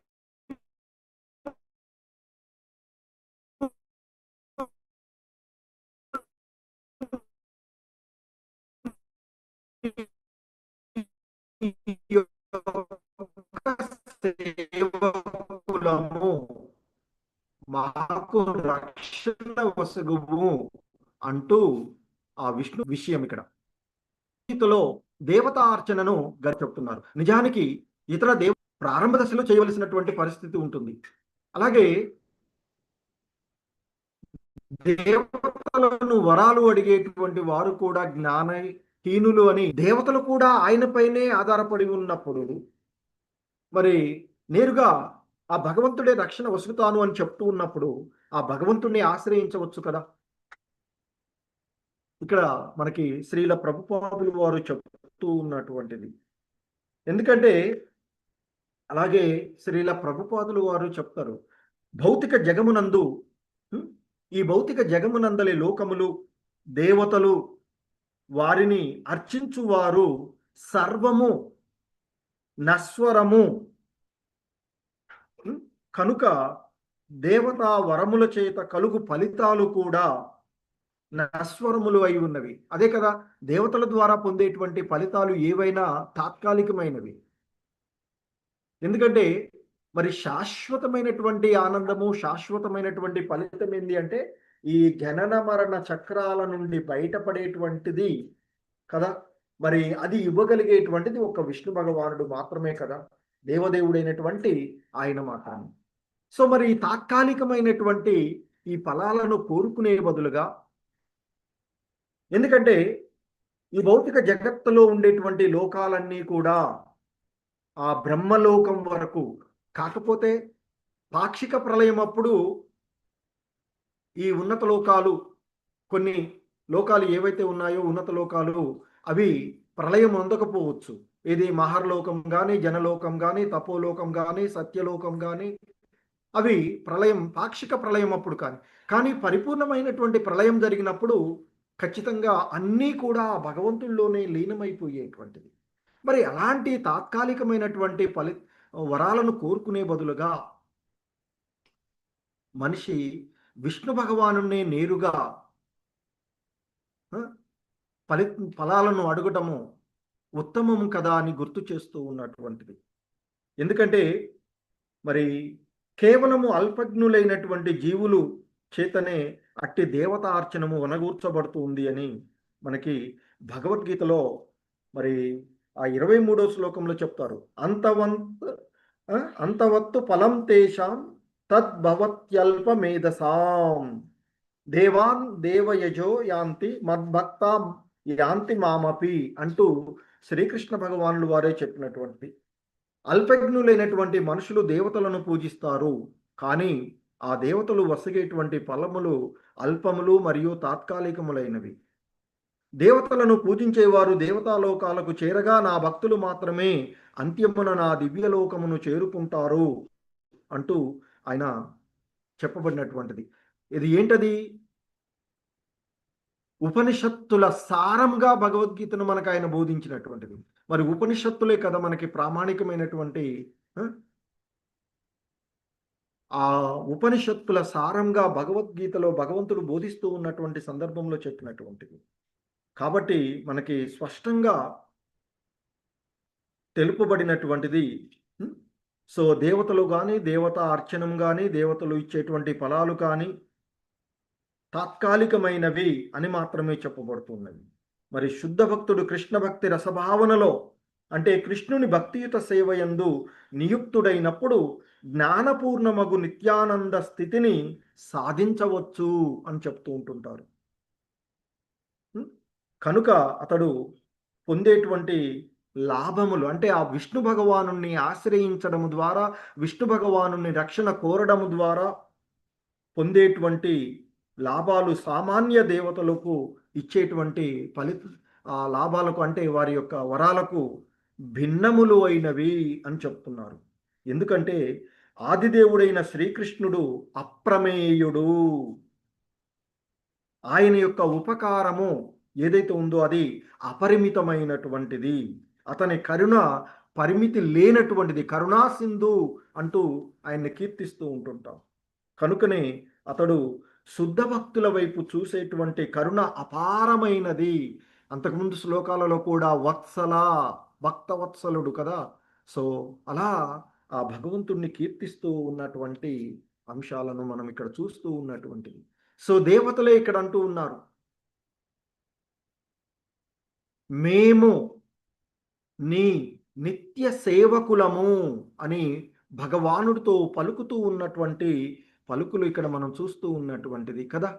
సేవకులము, మాకు రక్షణ వసగుము అంటూ ఆ విష్ణు విషయం ఇక్కడ దేవతార్చనను చెప్తున్నారు. నిజానికి ఇతర ప్రారంభ దశలో చేయవలసినటువంటి పరిస్థితి ఉంటుంది. అలాగే దేవతలను వరాలు అడిగేటువంటి వారు కూడా జ్ఞానహీనులు అని దేవతలు కూడా ఆయనపైనే ఆధారపడి ఉన్నప్పుడు మరి నేరుగా ఆ భగవంతుడే రక్షణ వసుకుతాను అని చెప్తూ ఉన్నప్పుడు ఆ భగవంతుడిని ఆశ్రయించవచ్చు కదా. ఇక్కడ మనకి శ్రీల ప్రభుపాదులు వారు చెప్తూ ఉన్నటువంటిది. ఎందుకంటే అలాగే శ్రీల ప్రభుపాదులు వారు చెప్తారు, భౌతిక జగమునందు ఈ భౌతిక జగమునందలి లోకములు దేవతలు వారిని అర్చించువారు సర్వము నశ్వరము కనుక దేవతా వరముల చేత కలుగు ఫలితాలు కూడా నశ్వరములు అయి ఉన్నవి. అదే కదా, దేవతల ద్వారా పొందేటువంటి ఫలితాలు ఏవైనా తాత్కాలికమైనవి. ఎందుకంటే మరి శాశ్వతమైనటువంటి ఆనందము, శాశ్వతమైనటువంటి ఫలితం ఏంటి అంటే ఈ జనన మరణ చక్రాల నుండి బయటపడేటువంటిది కదా. మరి అది ఇవ్వగలిగేటువంటిది ఒక విష్ణు భగవానుడు మాత్రమే కదా, దేవదేవుడైనటువంటి ఆయన మాత్రమే. సో మరి తాత్కాలికమైనటువంటి ఈ ఫలాలను కోరుకునే బదులుగా, ఎందుకంటే ఈ భౌతిక జగత్తులో ఉండేటువంటి లోకాలన్నీ కూడా ఆ బ్రహ్మలోకం వరకు, కాకపోతే పాక్షిక ప్రళయం అప్పుడు ఈ ఉన్నత లోకాలు, కొన్ని లోకాలు ఏవైతే ఉన్నాయో ఉన్నత లోకాలు అవి ప్రళయం అందకపోవచ్చు. ఇది మహర్లోకం కానీ, జనలోకం కానీ, తపోలోకం కానీ, సత్యలోకం కానీ, అవి ప్రళయం పాక్షిక ప్రళయం అప్పుడు కానీ పరిపూర్ణమైనటువంటి ప్రళయం జరిగినప్పుడు ఖచ్చితంగా అన్నీ కూడా భగవంతుల్లోనే లీనమైపోయేటువంటిది. మరి అలాంటి తాత్కాలికమైనటువంటి వరాలను కోరుకునే బదులుగా మనిషి విష్ణు భగవానునే నేరుగా ఫలాలను అడగటము ఉత్తమము కదా అని గుర్తు చేస్తూ ఉన్నటువంటిది. ఎందుకంటే మరి కేవలము అల్పజ్ఞులైనటువంటి జీవులు చేతనే అట్టి దేవతార్చనము వనగూర్చబడుతుంది అని మనకి భగవద్గీతలో మరి ఆ 23వ శ్లోకంలో చెప్తారు. అంతవత్తు ఫలం తేషాం తద్భవత్యల్ప మేధసాం దేవాన్ దేవయజో యాంతి మద్భక్త యాంతి మామపి అంటూ శ్రీకృష్ణ భగవానులు వారే చెప్పినటువంటి, అల్పజ్ఞులైనటువంటి మనుషులు దేవతలను పూజిస్తారు, కానీ ఆ దేవతలు వసగేటువంటి ఫలములు అల్పములు మరియు తాత్కాలికములైనవి. దేవతలను పూజించేవారు దేవతాలోకాలకు చేరగా నా భక్తులు మాత్రమే అంత్యమున నా దివ్యలోకమును చేరుకుంటారు అంటూ ఆయన చెప్పబడినటువంటిది. ఇది ఏంటది? ఉపనిషత్తుల సారంగా భగవద్గీతను మనకు ఆయన బోధించినటువంటిది. మరి ఉపనిషత్తులే కదా మనకి ప్రామాణికమైనటువంటి, ఆ ఉపనిషత్తుల సారంగా భగవద్గీతలో భగవంతుడు బోధిస్తూ ఉన్నటువంటి సందర్భంలో చెప్పినటువంటిది. కాబట్టి మనకి స్పష్టంగా తెలుపబడినటువంటిది. ఉం? సో దేవతలు కానీ, దేవత అర్చనం కానీ, దేవతలు ఇచ్చేటువంటి ఫలాలు కానీ తాత్కాలికమైనవి అని మాత్రమే చెప్పబడుతున్నది. మరి శుద్ధ భక్తుడు కృష్ణ భక్తి రసభావనలో, అంటే కృష్ణుని భక్తియుత సేవయందు నియుక్తుడైనప్పుడు జ్ఞానపూర్ణమగు నిత్యానంద స్థితిని సాధించవచ్చు అని చెప్తూ ఉంటుంటారు. ఉం? కనుక అతడు పొందేటువంటి లాభములు, అంటే ఆ విష్ణు భగవాను ఆశ్రయించడము ద్వారా, విష్ణు భగవాను రక్షణ కోరడము ద్వారా పొందేటువంటి లాభాలు సామాన్య దేవతలకు ఇచ్చేటువంటి ఆ లాభాలకు, అంటే వారి యొక్క వరాలకు భిన్నములు అయినవి అని చెప్తున్నారు. ఎందుకంటే ఆదిదేవుడైన శ్రీకృష్ణుడు అప్రమేయుడు. ఆయన యొక్క ఉపకారము ఏదైతే ఉందో అది అపరిమితమైనటువంటిది. అతని కరుణ పరిమితి లేనటువంటిది. కరుణా సింధు అంటూ ఆయన్ని కీర్తిస్తూ ఉంటుంటాం. కనుకనే అతడు శుద్ధ భక్తుల వైపు చూసేటువంటి కరుణ అపారమైనది. అంతకుముందు శ్లోకాలలో కూడా వత్సల, భక్తవత్సలుడు కదా. సో అలా ఆ భగవంతుణ్ణి కీర్తిస్తూ ఉన్నటువంటి అంశాలను మనం ఇక్కడ చూస్తూ ఉన్నటువంటిది. సో దేవతలే ఇక్కడ అంటూ ఉన్నారు, మేము నీ నిత్య సేవకులము అని భగవానుడితో పలుకుతూ ఉన్నటువంటి పలుకులు ఇక్కడ మనం చూస్తూ ఉన్నటువంటిది కదా.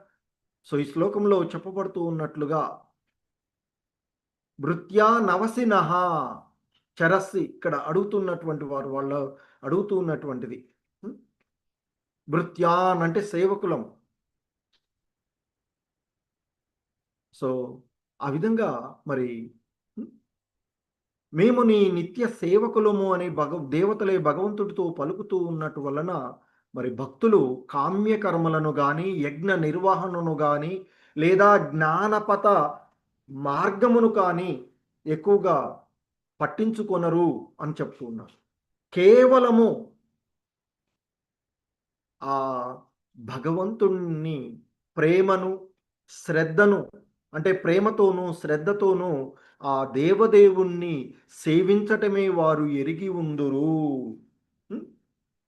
సో ఈ శ్లోకంలో చెప్పబడుతూ ఉన్నట్లుగా భృత్యా నవసినః చరస్సి, ఇక్కడ అడుగుతున్నటువంటి వారు వాళ్ళు అడుగుతూ ఉన్నటువంటిది. భృత్యాన్ అంటే సేవకులం. సో ఆ విధంగా మరి మేము నీ నిత్య సేవకులము అని దేవతలే భగవంతుడితో పలుకుతూ ఉన్నట్టు వలన మరి భక్తులు కామ్యకర్మలను కానీ, యజ్ఞ నిర్వహణను కానీ, లేదా జ్ఞానపత మార్గమును కానీ ఎక్కువగా పట్టించుకొనరు అని చెప్తూ ఉన్నారు. కేవలము ఆ భగవంతుణ్ణి ప్రేమను, శ్రద్ధను, అంటే ప్రేమతోనూ శ్రద్ధతోనూ ఆ దేవదేవుణ్ణి సేవించటమే వారు ఎరిగి ఉందురు.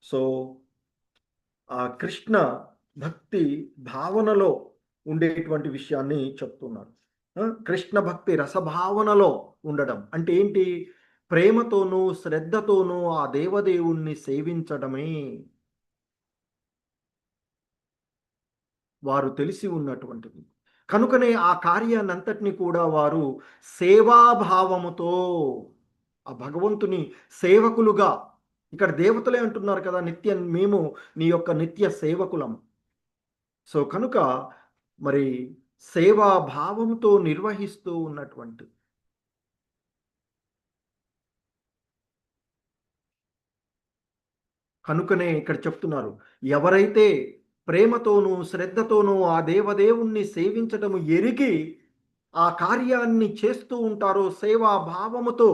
సో ఆ కృష్ణ భక్తి భావనలో ఉండేటువంటి విషయాన్ని చెప్తున్నారు. కృష్ణ భక్తి రసభావనలో ఉండడం అంటే ఏంటి? ప్రేమతోనూ శ్రద్ధతోనూ ఆ దేవదేవుణ్ణి సేవించడమే వారు తెలిసి ఉన్నటువంటిది. కనుకనే ఆ కార్యాన్ని అంతటిని కూడా వారు సేవాభావముతో ఆ భగవంతుని సేవకులుగా, ఇక్కడ దేవతలే అంటున్నారు కదా, మేము నీ యొక్క నిత్య సేవకులం. సో కనుక మరి సేవాభావంతో నిర్వహిస్తూ ఉన్నటువంటి కనుకనే ఇక్కడ చెప్తున్నారు, ఎవరైతే ప్రేమతోనూ శ్రద్ధతోనూ ఆ దేవదేవుణ్ణి సేవించటము ఎరిగి ఆ కార్యాన్ని చేస్తూ ఉంటారో సేవాభావముతో,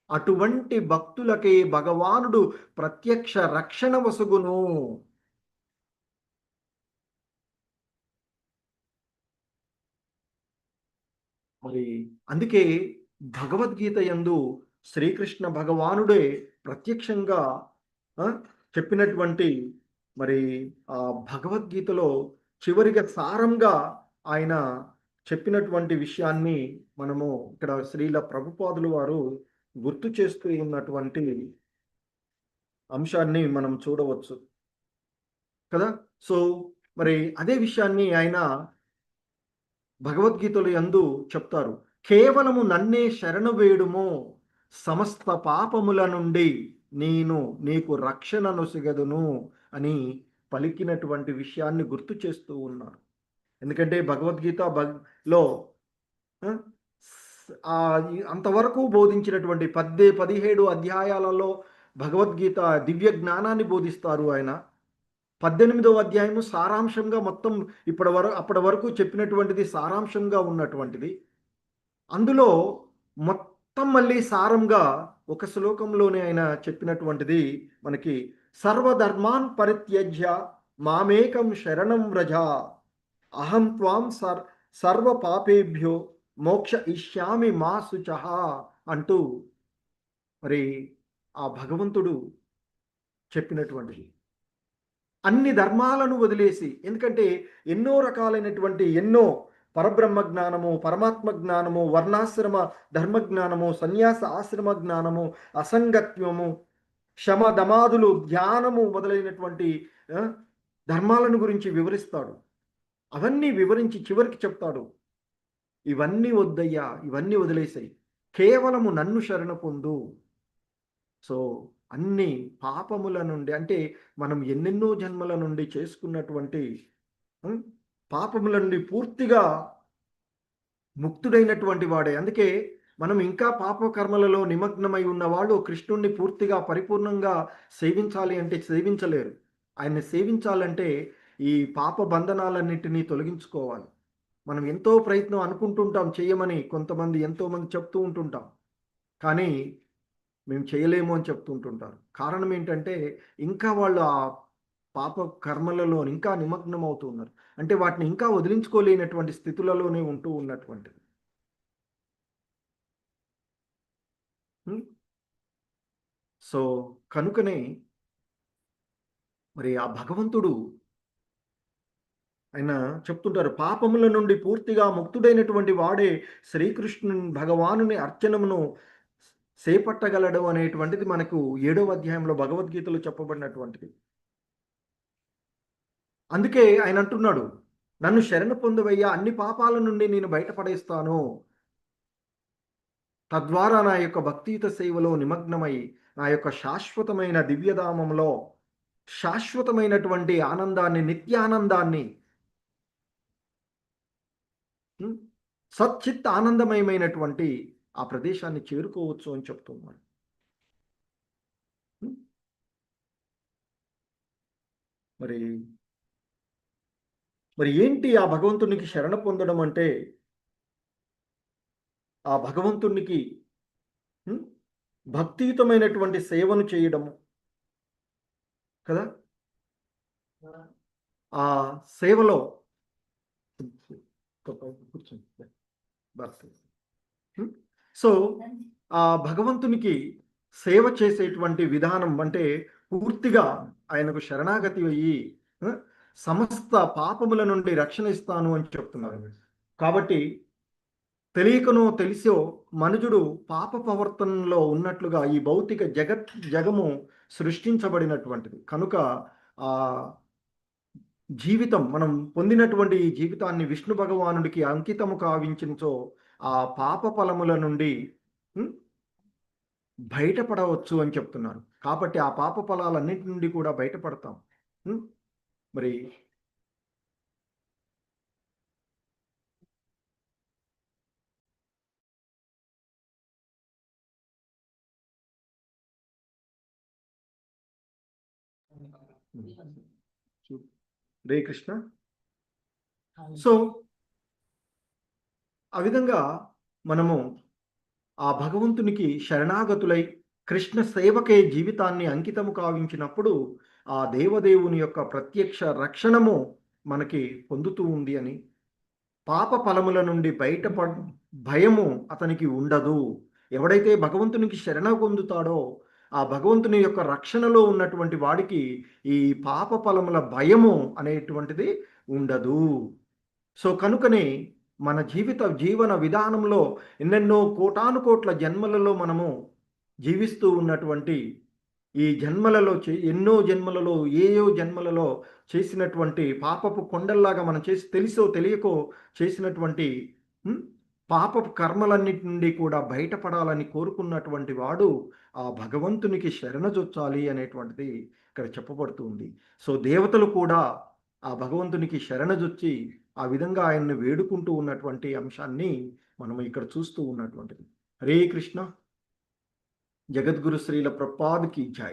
అటువంటి భక్తులకే భగవానుడు ప్రత్యక్ష రక్షణ వసుగును. మరి అందుకే భగవద్గీత యందు శ్రీకృష్ణ భగవానుడే ప్రత్యక్షంగా చెప్పినటువంటి మరి ఆ భగవద్గీతలో చివరిగా సారంగా ఆయన చెప్పినటువంటి విషయాన్ని మనము ఇక్కడ శ్రీల ప్రభుపాదులు వారు గుర్తు చేస్తూ ఉన్నటువంటి అంశాన్ని మనం చూడవచ్చు కదా. సో మరి అదే విషయాన్ని ఆయన భగవద్గీతలు యందు చెప్తారు. కేవలము నన్నే శరణు వేడుము, సమస్త పాపముల నుండి నేను నీకు రక్షణను సిగదును అని పలికినటువంటి విషయాన్ని గుర్తు చేస్తూ ఉన్నారు. ఎందుకంటే భగవద్గీతలో అంతవరకు బోధించినటువంటి 17 అధ్యాయాలలో భగవద్గీత దివ్య జ్ఞానాన్ని బోధిస్తారు ఆయన. 18వ అధ్యాయము సారాంశంగా మొత్తం అప్పటి వరకు చెప్పినటువంటిది సారాంశంగా ఉన్నటువంటిది. అందులో మొత్తం మళ్ళీ సారంగా ఒక శ్లోకంలోనే ఆయన చెప్పినటువంటిది మనకి సర్వధర్మాన్ పరిత్యజ్య మామేకం శరణం వ్రజ అహం త్వాం సర్వ పాపేభ్యో మోక్ష ఇష్యామి మా శుచః అంటూ మరి ఆ భగవంతుడు చెప్పినటువంటిది. అన్ని ధర్మాలను వదిలేసి, ఎందుకంటే ఎన్నో రకాలైనటువంటి ఎన్నో పరబ్రహ్మ జ్ఞానము, పరమాత్మ జ్ఞానము, వర్ణాశ్రమ ధర్మ జ్ఞానము, సన్యాస ఆశ్రమ జ్ఞానము, అసంగత్వము, శమ దమాదులు, ధ్యానము మొదలైనటువంటి ధర్మాలను గురించి వివరిస్తాడు. అవన్నీ వివరించి చివరికి చెప్తాడు, ఇవన్నీ వద్దయ్యా, ఇవన్నీ వదిలేసాయి, కేవలము నన్ను శరణ పొందు. సో అన్ని పాపముల నుండి, అంటే మనం ఎన్నెన్నో జన్మల నుండి చేసుకున్నటువంటి పాపముల నుండి పూర్తిగా ముక్తుడైనటువంటి వాడే. అందుకే మనం ఇంకా పాపకర్మలలో నిమగ్నమై ఉన్నవాళ్ళు కృష్ణుణ్ణి పూర్తిగా పరిపూర్ణంగా సేవించాలి అంటే సేవించలేరు. ఆయన్ని సేవించాలంటే ఈ పాప బంధనాలన్నింటినీ తొలగించుకోవాలి. మనం ఎంతో ప్రయత్నం అనుకుంటుంటాం చేయమని, కొంతమంది ఎంతోమంది చెప్తూ ఉంటుంటాం, కానీ మేము చేయలేము అని చెప్తుంటుంటారు. కారణం ఏంటంటే ఇంకా వాళ్ళు ఆ పాప కర్మలలో ఇంకా నిమగ్నం అవుతూ ఉన్నారు. అంటే వాటిని ఇంకా వదిలించుకోలేనటువంటి స్థితులలోనే ఉంటూ ఉన్నటువంటిది. సో కనుకనే మరి ఆ భగవంతుడు ఆయన చెప్తుంటారు, పాపముల నుండి పూర్తిగా ముక్తుడైనటువంటి వాడే శ్రీకృష్ణుని భగవానుని అర్చనమును చేపట్టగలడు అనేటువంటిది మనకు 7వ అధ్యాయంలో భగవద్గీతలో చెప్పబడినటువంటిది. అందుకే ఆయన అంటున్నాడు, నన్ను శరణు పొందువయ్యా, అన్ని పాపాల నుండి నేను బయటపడేస్తాను, తద్వారా నా యొక్క భక్తియుత సేవలో నిమగ్నమై నా యొక్క శాశ్వతమైన దివ్యధామంలో శాశ్వతమైనటువంటి ఆనందాన్ని, నిత్యానందాన్ని, సచ్చిత్ ఆనందమయమైనటువంటి ఆ ప్రదేశాన్ని చేరుకోవచ్చు అని చెప్తున్నాడు. మరి మరి ఏంటి ఆ భగవంతునికి శరణ పొందడం అంటే? ఆ భగవంతునికి భక్తియుతమైనటువంటి సేవను చేయడము కదా. ఆ సేవలో సో ఆ భగవంతునికి సేవ చేసేటువంటి విధానం అంటే పూర్తిగా ఆయనకు శరణాగతి అయ్యి సమస్త పాపముల నుండి రక్షణ ఇస్తాను అని చెప్తున్నారు. కాబట్టి తెలియకనో తెలిసో మనుజుడు పాప ప్రవర్తనలో ఉన్నట్లుగా ఈ భౌతిక జగము సృష్టించబడినటువంటిది. కనుక ఆ జీవితం, మనం పొందినటువంటి ఈ జీవితాన్ని విష్ణు భగవానుడికి అంకితము కావించినచో ఆ పాప ఫలముల నుండి బయటపడవచ్చు అని చెప్తున్నారు. కాబట్టి ఆ పాప ఫలాలన్నింటి నుండి కూడా బయటపడతాం. మరి రే కృష్ణ. సో ఆ విధంగా మనము ఆ భగవంతునికి శరణాగతులై కృష్ణ సేవకే జీవితాన్ని అంకితము కావించినప్పుడు ఆ దేవదేవుని యొక్క ప్రత్యక్ష రక్షణము మనకి పొందుతూ ఉంది అని, పాప ఫలముల నుండి భయము అతనికి ఉండదు. ఎవడైతే భగవంతునికి శరణ పొందుతాడో ఆ భగవంతుని యొక్క రక్షణలో ఉన్నటువంటి వాడికి ఈ పాప ఫలముల భయము అనేటువంటిది ఉండదు. సో కనుకనే మన జీవన విధానంలో ఎన్నెన్నో కోటానుకోట్ల జన్మలలో మనము జీవిస్తూ ఉన్నటువంటి ఈ జన్మలలో ఎన్నో జన్మలలో ఏయో జన్మలలో చేసినటువంటి పాపపు కొండల్లాగా మనం చేసి తెలిసో తెలియకో చేసినటువంటి పాపపు కర్మలన్నిటి నుండి కూడా బయటపడాలని కోరుకున్నటువంటి వాడు ఆ భగవంతునికి శరణజొచ్చాలి అనేటువంటిది ఇక్కడ చెప్పబడుతుంది. సో దేవతలు కూడా ఆ భగవంతునికి శరణజొచ్చి ఆ విధంగా ఆయన్ని వేడుకుంటూ ఉన్నటువంటి అంశాన్ని మనం ఇక్కడ చూస్తూ ఉన్నటువంటిది. హరే కృష్ణ. జగద్గురు శ్రీల ప్రభుపాద్ కీ జై.